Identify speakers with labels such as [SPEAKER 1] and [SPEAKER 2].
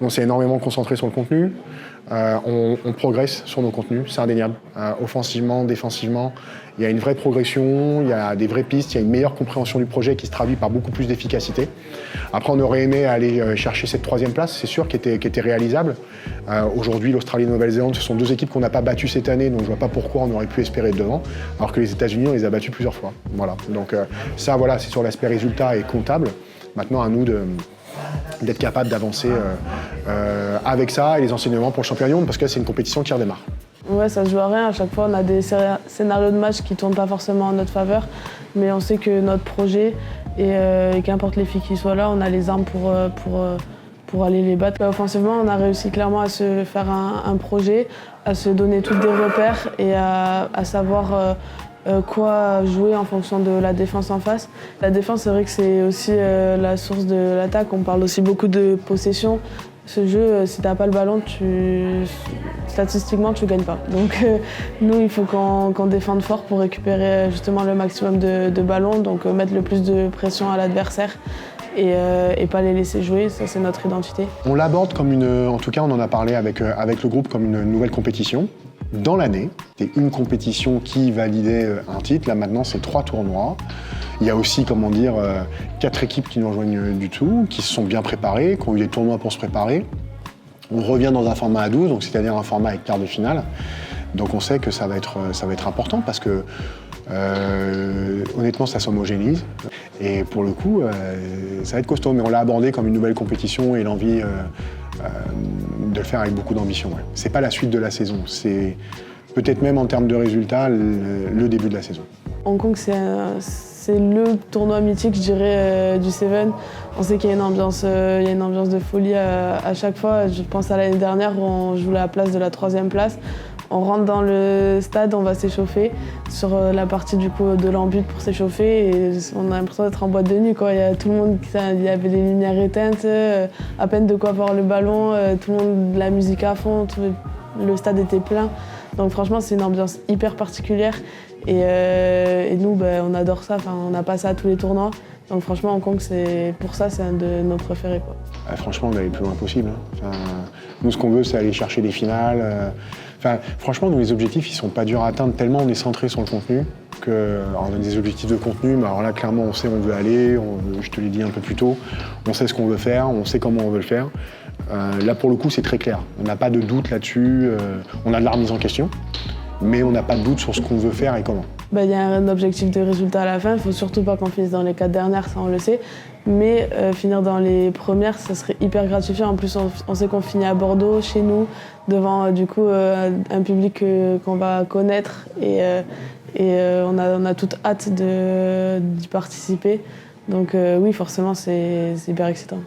[SPEAKER 1] On s'est énormément concentré sur le contenu. On progresse sur nos contenus, c'est indéniable. Offensivement, défensivement, il y a une vraie progression, il y a des vraies pistes, il y a une meilleure compréhension du projet qui se traduit par beaucoup plus d'efficacité. Après, on aurait aimé aller chercher cette 3e place, c'est sûr, qui était réalisable. Aujourd'hui, l'Australie et la Nouvelle-Zélande, ce sont 2 équipes qu'on n'a pas battues cette année, donc je ne vois pas pourquoi on aurait pu espérer être devant, alors que les États-Unis, on les a battus plusieurs fois. Voilà. Donc ça, voilà, c'est sur l'aspect résultat et comptable. Maintenant, à nous d'être capable d'avancer avec ça et les enseignements pour le championnat du monde, parce que c'est une compétition qui redémarre.
[SPEAKER 2] Ouais, ça se joue à rien. À chaque fois, on a des scénarios de match qui ne tournent pas forcément en notre faveur, mais on sait que notre projet, et qu'importe les filles qui soient là, on a les armes pour aller les battre. Offensivement, on a réussi clairement à se faire un projet, à se donner toutes des repères et à savoir quoi jouer en fonction de la défense en face. La défense, c'est vrai que c'est aussi la source de l'attaque. On parle aussi beaucoup de possession. Ce jeu, si tu n'as pas le ballon, statistiquement, tu ne gagnes pas. Donc nous, il faut qu'on défende fort pour récupérer justement le maximum de ballons, donc mettre le plus de pression à l'adversaire et pas les laisser jouer. Ça, c'est notre identité.
[SPEAKER 1] On l'aborde comme en tout cas, on en a parlé avec le groupe, comme une nouvelle compétition. Dans l'année, c'est une compétition qui validait un titre. Là, maintenant, c'est 3 tournois. Il y a aussi, 4 équipes qui nous rejoignent du tout, qui se sont bien préparées, qui ont eu des tournois pour se préparer. On revient dans un format à 12, donc c'est-à-dire un format avec quart de finale. Donc on sait que ça va être important parce que honnêtement, ça s'homogénise. Et pour le coup, ça va être costaud. Mais on l'a abordé comme une nouvelle compétition et l'envie de le faire avec beaucoup d'ambition. Ouais. C'est pas la suite de la saison, c'est peut-être même en termes de résultats le début de la saison.
[SPEAKER 2] Hong Kong, c'est le tournoi mythique, je dirais, du Seven. On sait qu'il y a une ambiance de folie à chaque fois. Je pense à l'année dernière où on joue la place de la 3e place. On rentre dans le stade, on va s'échauffer sur la partie du coup de l'embut pour s'échauffer et on a l'impression d'être en boîte de nuit, quoi. Il y a tout le monde, il y avait les lumières éteintes, à peine de quoi voir le ballon, tout le monde, la musique à fond, le stade était plein. Donc franchement, c'est une ambiance hyper particulière et nous, on adore ça. Enfin, on n'a pas ça à tous les tournois. Donc franchement, Hong Kong, pour ça, c'est un de nos préférés, quoi.
[SPEAKER 1] Franchement, on va aller le plus loin possible. Enfin, nous, ce qu'on veut, c'est aller chercher des finales. Franchement, nous, les objectifs, ils sont pas durs à atteindre tellement on est centré sur le contenu. On a des objectifs de contenu, mais alors là, clairement, on sait où on veut aller. Je te l'ai dit un peu plus tôt. On sait ce qu'on veut faire, on sait comment on veut le faire. Là, pour le coup, c'est très clair. On n'a pas de doute là-dessus. On a de la remise en question, mais on n'a pas de doute sur ce qu'on veut faire et comment.
[SPEAKER 2] Il y a un objectif de résultat à la fin. Il ne faut surtout pas qu'on finisse dans les 4 dernières, ça on le sait. Mais finir dans les premières, ça serait hyper gratifiant. En plus, on sait qu'on finit à Bordeaux, chez nous, devant du coup un public qu'on va connaître. Et on a toute hâte d'y participer. Donc oui, forcément, c'est hyper excitant.